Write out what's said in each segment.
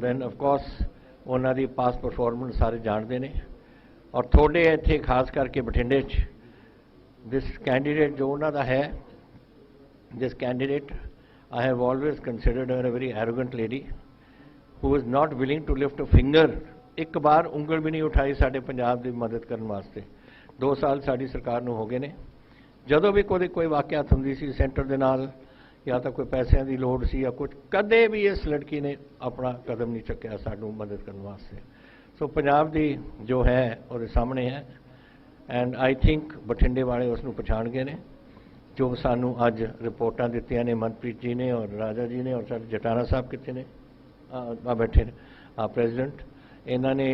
then of course ਉਹਨਾਂ ਦੀ ਪਾਸ performance ਸਾਰੇ ਜਾਣਦੇ ਨੇ ਔਰ ਤੁਹਾਡੇ ਇੱਥੇ ਖਾਸ ਕਰਕੇ ਬਠਿੰਡੇ 'ਚ ਦਿਸ ਕੈਂਡੀਡੇਟ ਜੋ ਉਹਨਾਂ ਦਾ ਹੈ this candidate I have always considered her a very arrogant lady who is not willing to lift a finger ਇੱਕ ਬਾਰ ਉਂਗਲ ਵੀ ਨਹੀਂ ਉਠਾਈ ਸਾਡੇ ਪੰਜਾਬ ਦੀ ਮਦਦ ਕਰਨ ਵਾਸਤੇ 2 ਸਾਲ ਸਾਡੀ ਸਰਕਾਰ ਨੂੰ ਹੋ ਗਏ ਨੇ ਜਦੋਂ ਵੀ ਕੋਈ ਵਾਕਿਆਤ ਹੁੰਦੀ ਸੀ ਸੈਂਟਰ ਦੇ ਨਾਲ ਜਾਂ ਤਾਂ ਕੋਈ ਪੈਸਿਆਂ ਦੀ ਲੋੜ ਸੀ ਜਾਂ ਕੁਝ ਕਦੇ ਵੀ ਇਸ ਲੜਕੀ ਨੇ ਆਪਣਾ ਕਦਮ ਨਹੀਂ ਚੱਕਿਆ ਸਾਨੂੰ ਮਦਦ ਕਰਨ ਵਾਸਤੇ ਸੋ ਪੰਜਾਬ ਦੀ ਜੋ ਹੈ ਉਹਦੇ ਸਾਹਮਣੇ ਹੈ ਐਂਡ ਆਈ ਥਿੰਕ ਬਠਿੰਡੇ ਵਾਲੇ ਉਸ ਨੂੰ ਪਛਾਣ ਗਏ ਨੇ ਜੋ ਸਾਨੂੰ ਅੱਜ ਰਿਪੋਰਟਾਂ ਦਿੱਤੀਆਂ ਨੇ ਮਨਪ੍ਰੀਤ ਜੀ ਨੇ ਔਰ ਰਾਜਾ ਜੀ ਨੇ ਔਰ ਸਾਡੇ ਜਟਾਣਾ ਸਾਹਿਬ ਕਿੱਥੇ ਨੇ ਆ ਬੈਠੇ ਨੇ ਪ੍ਰੈਜ਼ੀਡੈਂਟ ਇਹਨਾਂ ਨੇ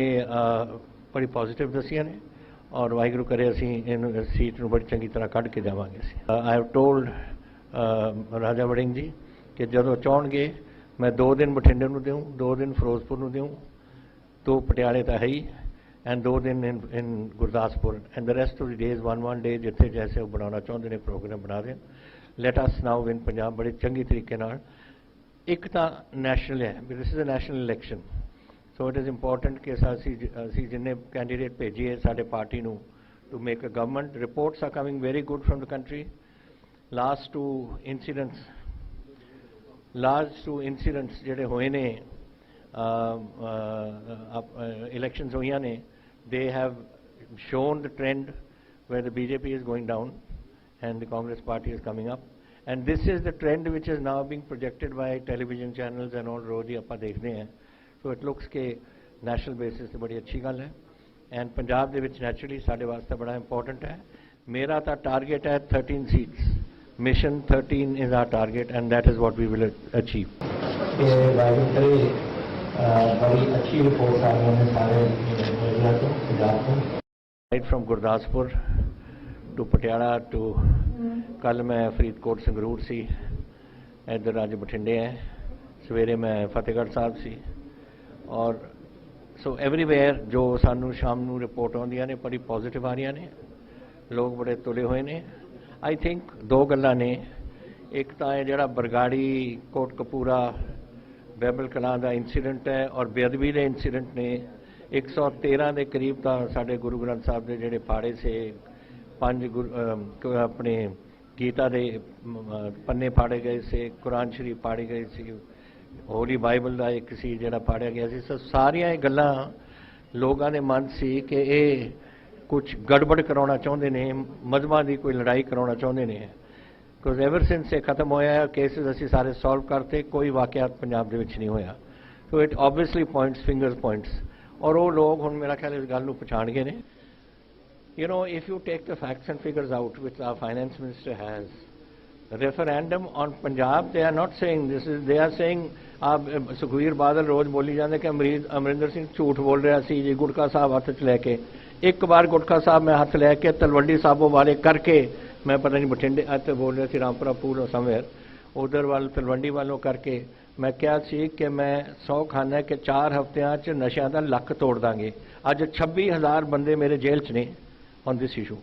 ਬੜੀ ਪੋਜ਼ਿਟਿਵ ਦੱਸੀਆਂ ਨੇ ਔਰ ਵਾਹਿਗੁਰੂ ਕਰੇ ਅਸੀਂ ਇਹਨੂੰ ਸੀਟ ਨੂੰ ਬੜੀ ਚੰਗੀ ਤਰ੍ਹਾਂ ਕੱਢ ਕੇ ਜਾਵਾਂਗੇ ਅਸੀਂ I have told Raja Warring ਜੀ ਕਿ ਜਦੋਂ ਚਾਹਣਗੇ ਮੈਂ 2 ਦਿਨ ਬਠਿੰਡੇ ਨੂੰ ਦਿਉਂ 2 ਦਿਨ ਫਿਰੋਜ਼ਪੁਰ ਨੂੰ ਦਿਉਂ 2 ਪਟਿਆਲੇ ਤਾਂ ਹੈ ਹੀ and 2 दिन in Gurdaspur and the rest of the days one day जिथे जैसे वो बनाना चाहते हैं प्रोग्राम बना दें let us now win Punjab बड़े चंगी तरीके नाल एक तो national है this is a national election so it is important कि असी जिन्ने कैंडिडेट भेजिए साडे पार्टी नू to make a government reports are coming very good from the country last 2 incidents जिहड़े होए ने elections होईयां ने they have shown the trend where the BJP is going down and the Congress party is coming up and this is the trend which is now being projected by television channels and all रोज ही ਆਪਾਂ ਦੇਖਦੇ हैं so it looks के national basis ਤੇ बड़ी अच्छी ਗੱਲ है and Punjab ਦੇ ਵਿੱਚ naturally ਸਾਡੇ ਵਾਸਤੇ बड़ा important है मेरा ਤਾਂ target है 13 seats mission 13 is our target and that is what we will achieve बड़ी अच्छी रिपोर्ट आ रही है सारे right from Gurdaspur to Patiala to कल मैं फरीदकोट संगरूर सी इधर अज बठिंडे है सवेरे मैं फतेहगढ़ साहब सी और सो एवरीवेयर जो सानू शाम नू रिपोर्ट आउंदियां ने बड़ी पॉजिटिव आ रही ने लोग बड़े तुले हुए ने आई थिंक 2 गल्लां ने एक तो है जिहड़ा बरगाड़ी कोटकपूरा बैबल कलां का इंसीडेंट है और बेअदबी के इंसीडेंट ने 113 के करीब तो साढ़े गुरु ग्रंथ साहब के जोड़े फाड़े से 5 अपने गीता के पन्ने फाड़े गए से कुरान शरीफ फाड़े गए सी होली बाइबल का एक सी जोड़ा फाड़िया गया सी सारिया गल्लां लोगों ने मन सी कि ये कुछ गड़बड़ कराना चाहते हैं मजहबां की कोई लड़ाई कराना चाहते हैं बिकॉज एवर सिंस ये खत्म होया केसिस असी सारे सॉल्व करते कोई वाकयात पंजाब दे विच नहीं होया so it obviously points fingers points और वो लोग हुण मेरा ख्याल इस गल नूं पछाण गए ने you know if you take the facts and figures out which our finance minister has referendum on Punjab they are not saying this is they are saying आप सुखबीर बादल रोज़ बोली जाते कि अमरिंदर सिंह झूठ बोल रहा सी जी गुटका साहब हाथ च लैके एक बार गुटका साहब मैं हाथ लैके तलवंडी साहबों वाले करके मैं पता नहीं बठिंडे इतने बोल रहा थी रामपुरा पूल समवेयर उधर वाल तलवंडी वालों करके मैं क्या सी कि मैं 100 खाना कि 4 हफ्तियां च नशा का लक तोड़ देंगे अज 26,000 बंदे मेरे जेल च ने ऑन दिस इशू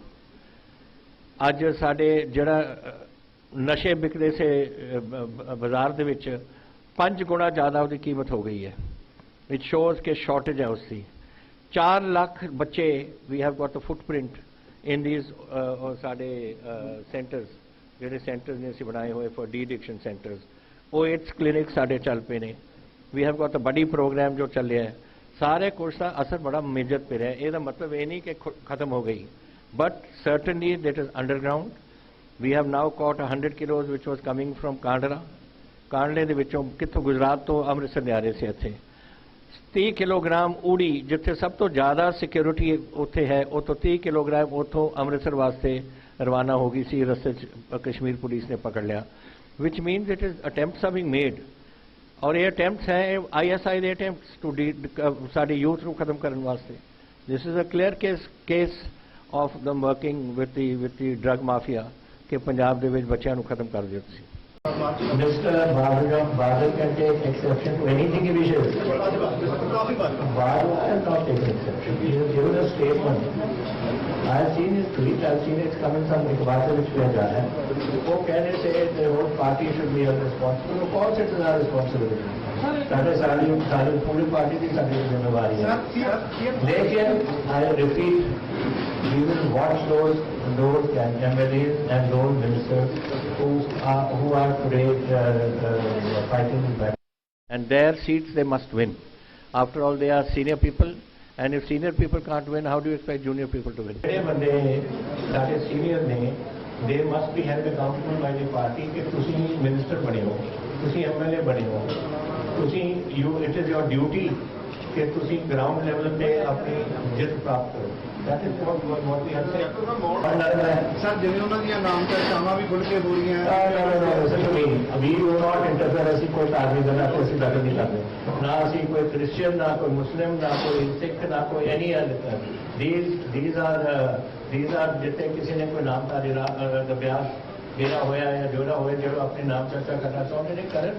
अज साडे जिहड़ा नशे बिकते से बाजार दे विच 5 गुणा ज़्यादा उसकी कीमत हो गई है इट शोज़ के शॉर्टेज है उसकी 4 लाख बच्चे we have got the footprint in these साडे सेंटर्स जिहड़े सेंटर्स ने असीं बनाए हुए फॉर डी एडिक्शन सेंटर्स वो एड्स क्लिनिक साडे चल पे ने वी हैव गॉट अ बड़ी प्रोग्राम जो चल रहा है सारे कुछ का असर बड़ा मेजर पे रहा है ये मतलब ये नहीं कि खत्म हो गई but certainly that is underground we have now caught 100 kilos which was coming from Kandla कांडले दे विचों कित्थों गुजरात तो अमृतसर लिया रहे थे इत्थे 30 किलोग्राम ऊड़ी जिथे सब तो ज़्यादा सिक्योरिटी उत्थे है उतो 30 किलोग्राम उतों अमृतसर वास्ते रवाना हो गई सी रस्ते कश्मीर पुलिस ने पकड़ लिया which means it is attempts are being made और ये अटैम्प्ट्स हैं ISI दे अटैम्प्ट्स टू साडी यूथ को खत्म करने वास्ते this is a clear case of the working with the drug mafia कि पंजाब दे विच बच्चों को खत्म कर दिया। Mr. Badal can take exception to anything he wishes. Badal has not taken exception. He has given a statement. I have seen his tweet. I have seen it coming from Iqbal which we have done. वो कहने से the whole party should be responsible. Of course, it is our responsibility. साढ़े सारी पूरी party की सारी जिम्मेवारी है. लेकिन I repeat, we will watch those MLAs and those ministers who are today fighting in battle. And their seats they must win. After all, they are senior people, and if senior people can't win, how do you expect junior people to win? Senior they must be held accountable by the party. If तुसी minister बने हो, तुसी MLA बने हो, it is your duty कि तुसी ground level पे अपनी जित प्राप्त करो. That is what we have said. Sir जिन्हें उन्होंने नाम चर्चावां भी खुल के हो रही हैं. No. We will not interfere. ऐसी कोई धार्मिक गणना को ऐसी दखल नहीं करते. ना ऐसी कोई क्रिश्चियन, ना कोई मुस्लिम, ना कोई सिख, ना कोई any other. These are जितने किसी ने कोई नाम था अभ्यास मेरा होया या जोड़ा होया जो अपने नाम चर्चा करना चाहते हैं करें.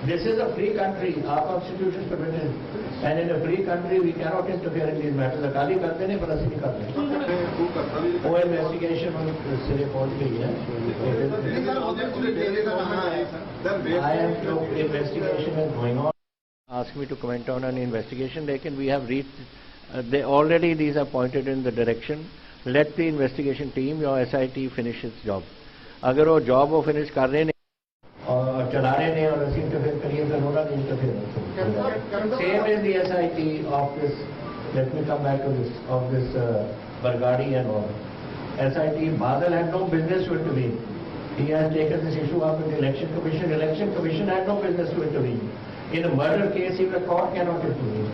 This is a free country. Our constitution is permitted, and in a free country we cannot interfere in these matters. Akali करते नहीं, पर ऐसे नहीं करते. वो इन्वेस्टिगेशन सिरे पहुंच गई है. I am investigation is going on. Ask me to comment on an investigation. लेकिन we have reached. They already these are pointed in the direction. Let the investigation team, your SIT, finish its job. अगर वो job वो finish कर रहे हैं और चला रहे हैं और ऐसे इंटरफेयर करिए तो होना नहीं interfere. Same as the SIT of this. Let me come back to this of this Bargadi and all. SIT Badal had no business to intervene. He has taken this issue up with the election commission. Election commission had no business to intervene. In a murder case, if the court cannot intervene.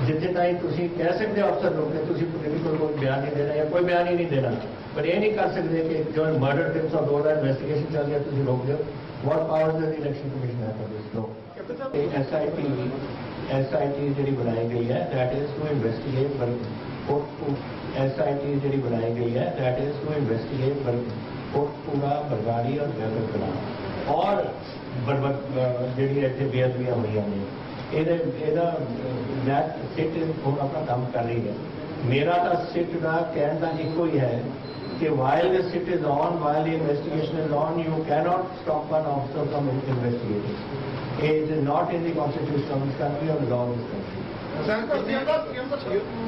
जितने time तुसी कह सकते हो अफसर लोग तुसी political कोई बयान नहीं देना या कोई बयान ही नहीं देना, पर ये नहीं कर सकते कि जो मर्डर 302 इन्वेस्टिगेशन चल रही है तुसी रोक दो. What power does the election commission have for this? No. SIT ਜਿਹੜੀ ਬਣਾई गई है that is to investigate SIT ਜਿਹੜੀ ਬਣਾई गई है that is to investigate Kotkapura Bargari और जगतपुरा और ਜਿਹੜੀ ਇੱਥੇ ਬੇਅਦਬੀਆਂ ਹੋਈਆਂ ਨੇ ਇਹਦਾ ਸਿੱਟ ਹੁਣ ਆਪਣਾ ਕੰਮ ਕਰ ਰਹੀ ਹੈ. ਮੇਰਾ ਤਾਂ ਸਿੱਟ ਦਾ ਕਹਿਣ ਦਾ ਇੱਕੋ ਹੀ ਹੈ कि while the sit is on, while the investigation is on, you cannot stop an officer from investigating. It is not in the constitution of this country or the law of this country. Sir,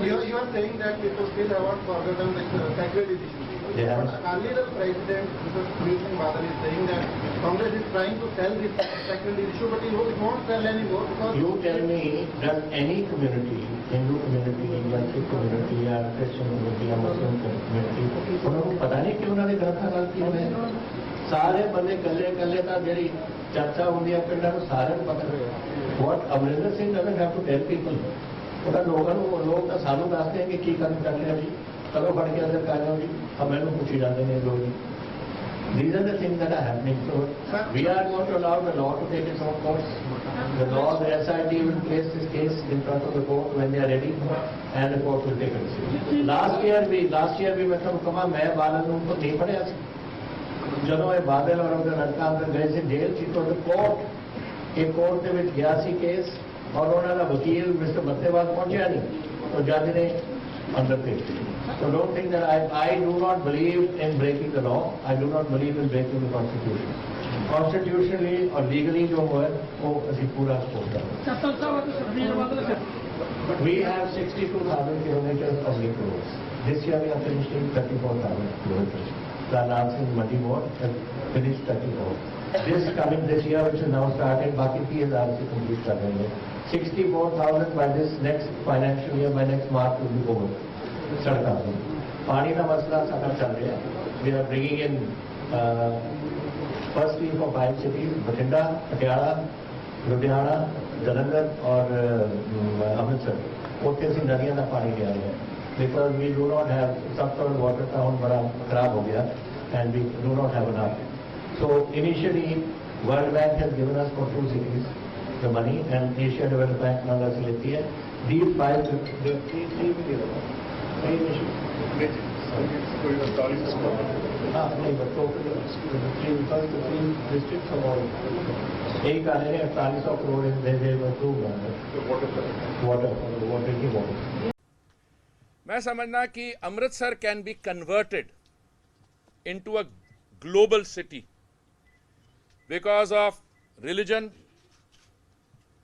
you are saying that people still have not forgotten the sacred issue. Yeah. But earlier President Mr. Singh Badal is saying that Congress is trying to sell this sacred issue, but it won't sell anymore because. You tell me, does any community, Hindu community, या Sikh community, या Christian community, या Muslim community, उन्होंने पता नहीं कि उन्होंने गलत गलती है. सारे बंदे कल्ले था जी चर्चा होती है पिंडा को सारे पता. What Amrinder Singh doesn't have to tell people. लोग तो सानू दसते हैं कि की कदम कर लिया जी, कदों फड़ के अंदर कर लो जी, हम मैंने पूछी जाते हैं लोग. These are the things that are happening. So we are going to allow the law to take its own course. The law, the SIT will place this case in front of the court when they are ready, and the court will take a decision. Last year भी मैं तो कहा मैं बादल को नहीं पढ़िया सी. ਜਦੋਂ ਇਹ ਬਾਦਲ और उनका लड़का अंदर गए थे जेल सी तो कोर्ट एक कोर्ट ਦੇ ਵਿੱਚ ਗਿਆ ਸੀ ਕੇਸ और ਉਹਨਾਂ ਦਾ ਵਕੀਲ ਮਿਸਟਰ ਮੱਤੇਵਾਲ ਪਹੁੰਚਿਆ ਨਹੀਂ तो जज ने अंदर भेज दिया. So don't think that I do not believe in breaking the law. I do not believe in breaking the constitution. Constitutionally or legally जो है वो ਅਸੀਂ पूरा सपोर्ट करते हैं. We have 62,000 kilometers of link roads. This year we are finishing 34,000 kilometers. The announcing Mandi Board has finished 34. This year which is now started, बाकी 30,000 से complete कर रहे हैं. 64,000 by this next financial year, by next March will be over. सड़का पानी का मसला सारा चल रहा है. We are bringing in first week of 5 cities, Bathinda, Patiala, Ludhiana, Jalandhar और अमृतसर. उत्थे से नदियों का पानी ले रहे हैं because we do not have subsoil water town बड़ा खराब हो गया and we do not have enough. So initially World Bank has given us for 2 cities the money and Asia Development Bank नाला से लेती है. These 5 3 million. कोई 48 हाँ नहीं बस टोटल 3 डिस्ट्रिक्ट और यही कहा है 48 करोड़ वाटर की वाटर। मैं समझना कि Amritsar can be converted into a global city because of religion,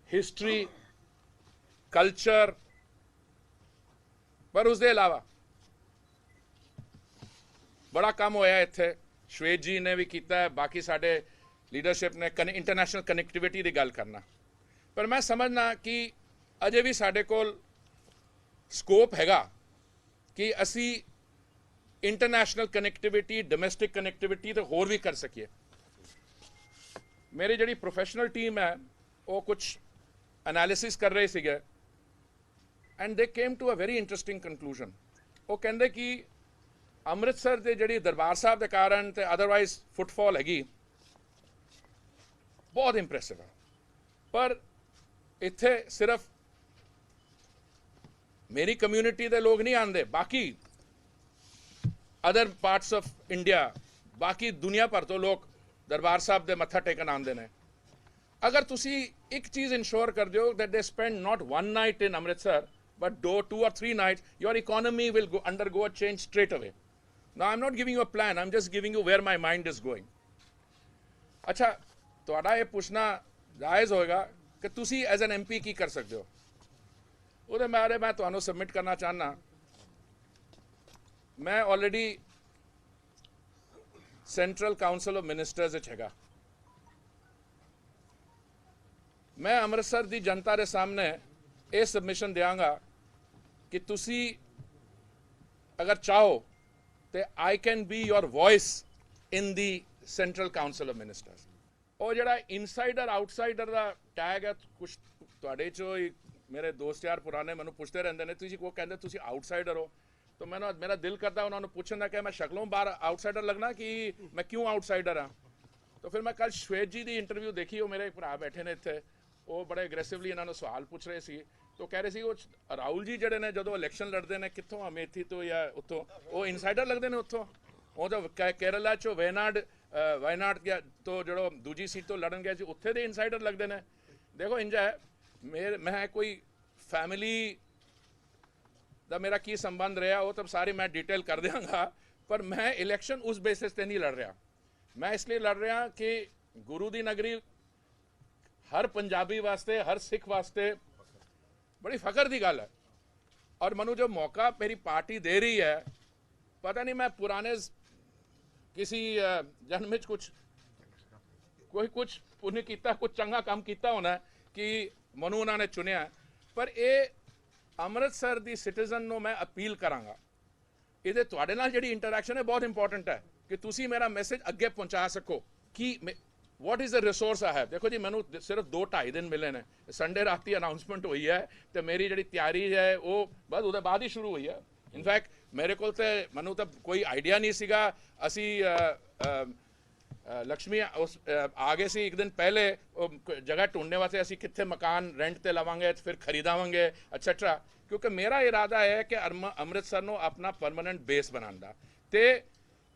history, culture, पर उसके अलावा बड़ा काम होया इत्थे। श्वेत जी ने भी किया है, बाकी साडे लीडरशिप ने इंटरनेशनल कनैक्टिविटी की गल करना, पर मैं समझना कि अजे भी साडे कोल स्कोप हैगा कि असी इंटरनेशनल कनैक्टिविटी, डोमैस्टिक कनैक्टिविटी तो होर भी कर सकिए। मेरी जी प्रोफेशनल टीम है वो कुछ एनालिसिस कर रहे थे and they came to a very interesting conclusion. वो कहते कि अमृतसर के जी दरबार साहब के कारण तो अदरवाइज फुटफॉल हैगी बहुत इंप्रैसिव है, पर इत्थे सिर्फ मेरी कम्यूनिटी के लोग नहीं आते, बाकी अदर पार्ट्स ऑफ इंडिया, बाकी दुनिया भर तो लोग दरबार साहब दे मत्था टेकन आते हैं। अगर तुसी एक चीज़ इंश्योर कर दो that they spend not 1 night in Amritsar but 2 or 3 nights, your economy will undergo a change straight away. Now I'm not giving you a plan, I'm just giving you where my mind is going. अच्छा, तुहाडा ये पूछना जायज़ होएगा कि तुसी as an MP की कर सकते हो। ਉਹਦੇ ਬਾਰੇ मैं ਤੁਹਾਨੂੰ सबमिट करना चाहना। मैं already central council of ministers हैगा। मैं अमृतसर की जनता के सामने ये सबमिशन देंगा कि तुसी अगर चाहो तो I can be your voice in the central council of ministers. और जड़ा इनसाइडर आउटसाइडर का टैग है, कुछ तुहाडे चो ही मेरे दोस्त यार पुराने मैनू पूछते रहते हैं, तुसी वो कहते तुसी आउटसाइडर हो, तो मैंने मेरा दिल करता उन्होंने पूछना कि मैं शक्लों बाहर आउटसाइडर लगना कि मैं क्यों आउटसाइडर हाँ। तो फिर मैं कल श्वेत जी की इंटरव्यू देखी, वो मेरे भरा बैठे ने इत्थे, वो बड़े एग्रैसिवली इन्होंने सवाल पूछ रहे सी, तो कह रहे सी वो राहुल जी जड़े ने जो इलैक्शन लड़ते हैं कितों अमेठी तो या उत्थों वो इनसाइडर लगते हैं उत्थों। वो तो केरला चो वायनाड तो जो दूजी सीट तो लड़न गया उत्थे दे इनसाइडर लगते हैं। देखो इंजा है, मैं कोई फैमिली दा मेरा की संबंध रहा वो तब सारी मैं डिटेल कर देंगा, पर मैं इलैक्शन उस बेसिस पे नहीं लड़ रहा। मैं इसलिए लड़ रहा कि गुरु दी नगरी हर पंजाबी वास्ते, हर सिख वास्ते बड़ी फखर की गल है। और मनु जो मौका मेरी पार्टी दे रही है, पता नहीं मैं पुराने किसी जन्म में कुछ पुण्य किया, कुछ चंगा काम किया होना कि मनु उन्होंने चुनिया, पर ये अमृतसर की सिटीजन को मैं अपील करांगा, ये तुहाडे नाल जिहड़ी इंटरैक्शन है बहुत इंपॉर्टेंट है कि तुसी मेरा मैसेज अगे पहुंचा सको कि what is the resource I have. देखो जी मैनू सिर्फ 2-2.5 दिन मिले ने, संडे राती अनाउंसमेंट हुई है तो मेरी जी तैयारी है वो बस उसके बाद ही शुरू हुई है। इनफैक्ट मेरे को मैनू तो कोई आइडिया नहीं सीगा। असी लक्ष्मी आ गए सी एक दिन पहले जगह ढूंढने वास्ते, असी कित्थे मकान रेंट ते लवांगे फिर खरीदावांगे एक्सेट्रा, क्योंकि मेरा इरादा है कि अमृतसर नूं अपना परमानेंट बेस बनाना ते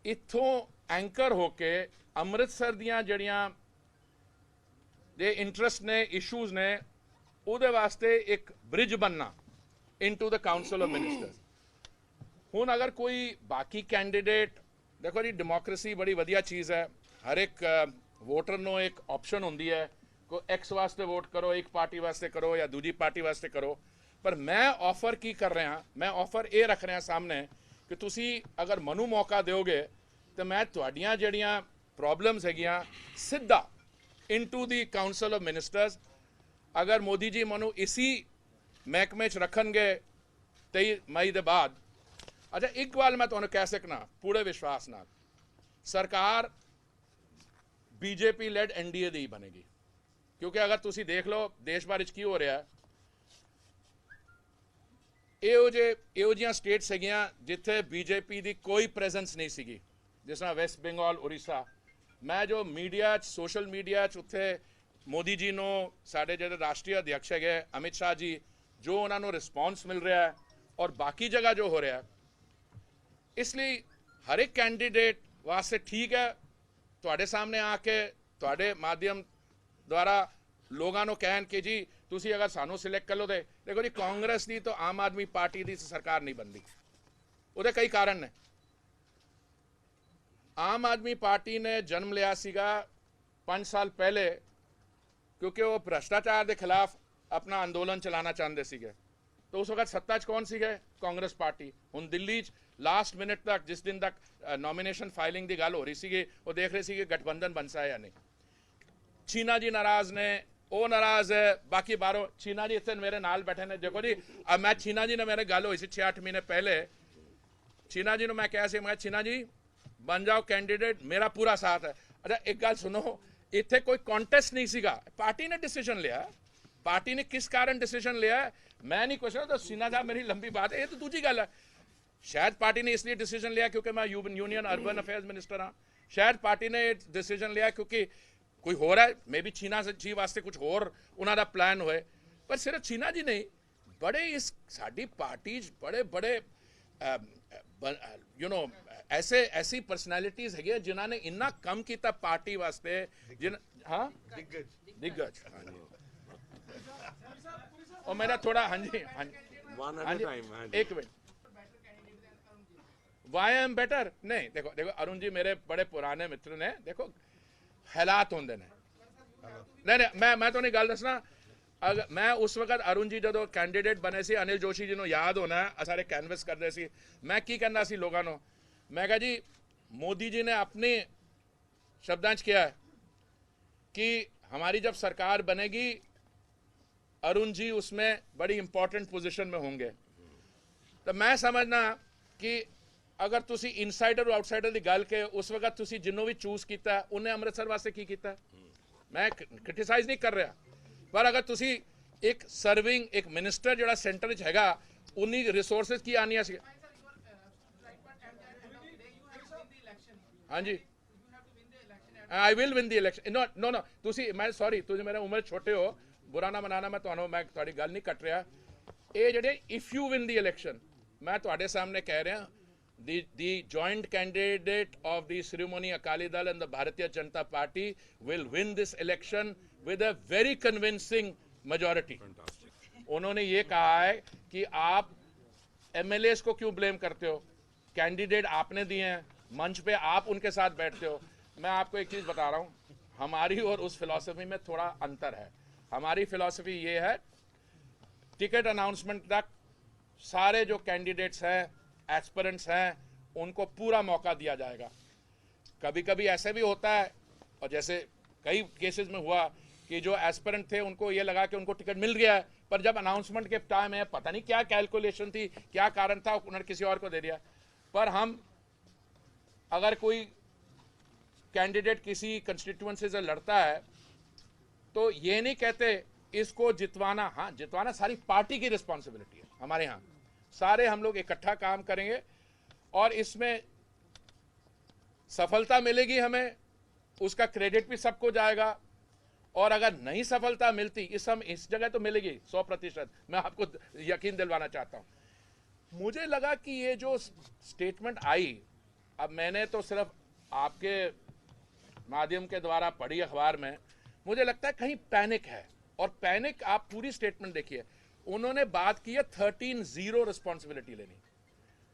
इत्थों एंकर होके अमृतसर दियां जड़ियां दे इंटरेस्ट ने, इशूज़ ने, उहदे वास्ते एक ब्रिज बनना into the council of ministers. हुण अगर कोई बाकी कैंडिडेट, देखो जी डेमोक्रेसी बड़ी वधिया चीज़ है, हर एक वोटर नूं एक ऑप्शन होंदी है, को एक्स वास्ते वोट करो, एक पार्टी वास्ते करो या दूजी पार्टी वास्ते करो, पर मैं ऑफर की कर रहा, मैं ऑफर ये रख रहा सामने कि तुसी अगर मनु मौका दोगे तो मैं तुहाडियां जड़ियां प्रॉब्लम्स हैगियां सीधा into the council of ministers, अगर मोदी जी मनु इसी महकमे च रखनगे 23 मई के बाद, अच्छा एक गल मैं तुहानूं कह सकना पूरे विश्वास नाल, सरकार बीजेपी लैड NDA दी बनेगी, क्योंकि अगर तुसी देख लो देश भर की हो रहा है, ਇਹੋ ਜਿਹੀਆਂ स्टेट्स हैगियां जिथे बीजेपी की कोई प्रेजेंस नहीं सी, जिस तरह वैस्ट बंगाल, उड़ीसा। मैं जो मीडिया सोशल मीडिया उत्थे मोदी जी नूं साडे जिहड़े राष्ट्रीय अध्यक्ष है अमित शाह जी, जो उन्होंने रिस्पॉन्स मिल रहा है और बाकी जगह जो हो रहा है, इसलिए हर एक कैंਡੀਡੇਟ वास्ते ठीक है ਤੁਹਾਡੇ ਸਾਹਮਣੇ ਆ ਕੇ ਤੁਹਾਡੇ ਮਾਧਿਅਮ ਦੁਆਰਾ ਲੋਕਾਂ ਨੂੰ ਕਹਿਣ ਕਿ ਜੀ ਤੁਸੀਂ ਅਗਰ ਸਾਨੂੰ ਸਿਲੈਕਟ ਕਰ ਲਓ ਤੇ ਦੇਖੋ ਜੀ ਕਾਂਗਰਸ ਦੀ ਤਾਂ ਆਮ ਆਦਮੀ ਪਾਰਟੀ ਦੀ ਸਰਕਾਰ ਨਹੀਂ ਬਣਦੀ ਉਹਦੇ ਕਈ ਕਾਰਨ ਨੇ ਆਮ ਆਦਮੀ ਪਾਰਟੀ ਨੇ ਜਨਮ ਲਿਆ ਸੀਗਾ 5 ਸਾਲ ਪਹਿਲੇ ਕਿਉਂਕਿ ਉਹ ਭ੍ਰਸ਼ਟਾਚਾਰ ਦੇ ਖਿਲਾਫ ਆਪਣਾ ਅੰਦੋਲਨ ਚਲਾਉਣਾ ਚਾਹੁੰਦੇ ਸੀਗੇ तो उस वक्त सत्ता च कौन सी गए कांग्रेस पार्टी हुण दिल्ली लास्ट मिनट तक जिस दिन तक नॉमिनेशन फाइलिंग की गल हो रही सी वो देख रहे सी गठबंधन बनसा है या नहीं चीना जी नाराज ने वो नाराज है बाकी बारों चीना जी इतने मेरे नाल बैठे ने देखो जी अब मैं चीना जी ने मेरे गल हुई सी 6-8 महीने पहले चीना जी ने मैं कहा मैं चीना जी बन जाओ कैंडीडेट मेरा पूरा साथ है अच्छा एक गल सुनो इतने कोई कॉन्टेस्ट नहीं सीगा पार्टी ने डिसीजन लिया पार्टी ने किस कारण डिसीजन लिया है मैं नहीं कुछ तो सिन्हा साहब मेरी लंबी बात है ये तो दूसरी गल है शायद पार्टी ने इसलिए डिसीजन लिया क्योंकि मैं यूनियन अर्बन अफेयर्स मिनिस्टर हाँ शायद पार्टी ने डिसीजन लिया क्योंकि कोई हो रहा है मे बी चीना जी वास्ते कुछ होर उन्होंने प्लान होए पर सिर्फ चीना जी नहीं बड़े इस साडी पार्टी बड़े बड़े यू नो ऐसी पर्सनैलिटीज है जिन्होंने इन्ना कम किया पार्टी वास्ते जिन हाँ दिग्गज हाँ जी और मेरा थोड़ा हाँ जी एक मिनट वाई एम बेटर नहीं देखो देखो अरुण जी मेरे बड़े पुराने मित्र ने देखो हालात होंगे ने नहीं मैं तो नहीं गल दसना अगर मैं उस वक्त अरुण जी जो कैंडीडेट बने सी अनिल जोशी जी को याद होना सारे कैनवस करते सी मैं की कहना सी लोगों को मैं कहा जी मोदी जी ने अपने शब्दांश किया है कि हमारी जब सरकार बनेगी अरुण जी उसमें बड़ी इंपॉर्टेंट पोजीशन में होंगे तो मैं समझना कि अगर तुसी इनसाइडर और आउटसाइडर की गल के उस वक्त तुसी जिन्हों भी चूज किया उन्हें अमृतसर वास्ते की किया मैं क्रिटिसाइज नहीं कर रहा पर अगर तुसी एक सर्विंग एक मिनिस्टर जो सेंटर हैगा उन्नी रिसोर्सिस की आनी सी हाँ जी I will win the election no no no तुसी मैं सॉरी तुझे मेरे उम्र छोटे हो बुरा ना मनाना मैं थोड़ी गल नहीं कट रहा ये जेडे if you win the election मैं थोड़े सामने कह रहा the joint candidate of the Shiromani Akali Dal and the Bharatiya Janata Party will win this election with a very convincing majority. उन्होंने ये कहा है कि आप एमएलएस को क्यों ब्लेम करते हो कैंडिडेट आपने दिए हैं मंच पे आप उनके साथ बैठते हो मैं आपको एक चीज़ बता रहा हूँ हमारी और उस फिलॉसफी में थोड़ा अंतर है हमारी फिलॉसफी ये है टिकट अनाउंसमेंट तक सारे जो कैंडिडेट्स हैं एस्पिरेंट्स हैं उनको पूरा मौका दिया जाएगा कभी कभी ऐसे भी होता है और जैसे कई केसेस में हुआ कि जो एस्पिरेंट थे उनको ये लगा कि उनको टिकट मिल गया है पर जब अनाउंसमेंट के टाइम है पता नहीं क्या कैलकुलेशन थी क्या कारण था उन्होंने किसी और को दे दिया पर हम अगर कोई कैंडिडेट किसी कंस्टिट्यूएंसी से लड़ता है तो ये नहीं कहते इसको जितवाना हाँ जितवाना सारी पार्टी की रिस्पॉन्सिबिलिटी है हमारे यहाँ सारे हम लोग इकट्ठा काम करेंगे और इसमें सफलता मिलेगी हमें उसका क्रेडिट भी सबको जाएगा और अगर नहीं सफलता मिलती इस जगह तो मिलेगी 100% मैं आपको यकीन दिलवाना चाहता हूं मुझे लगा कि ये जो स्टेटमेंट आई अब मैंने तो सिर्फ आपके माध्यम के द्वारा पढ़ी अखबार में मुझे लगता है कहीं पैनिक है और पैनिक आप पूरी स्टेटमेंट देखिए उन्होंने बात की है 13-0 रिस्पॉन्सिबिलिटी लेनी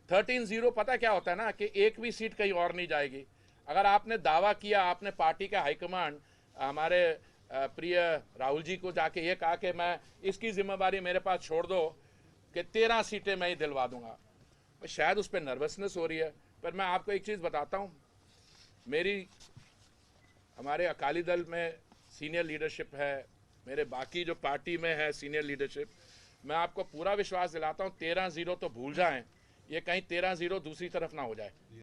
13-0 पता क्या होता है ना कि एक भी सीट कहीं और नहीं जाएगी अगर आपने दावा किया आपने पार्टी का हाईकमांड हमारे प्रिय राहुल जी को जाके ये कहा कि मैं इसकी जिम्मेदारी मेरे पास छोड़ दो कि 13 सीटें मैं ही दिलवा दूंगा शायद उस पर नर्वसनेस हो रही है पर मैं आपको एक चीज़ बताता हूँ मेरी हमारे अकाली दल में सीनियर लीडरशिप है मेरे बाकी जो पार्टी में है सीनियर लीडरशिप मैं आपको पूरा विश्वास दिलाता हूँ 13-0 तो भूल जाएं ये कहीं 13-0 दूसरी तरफ ना हो जाए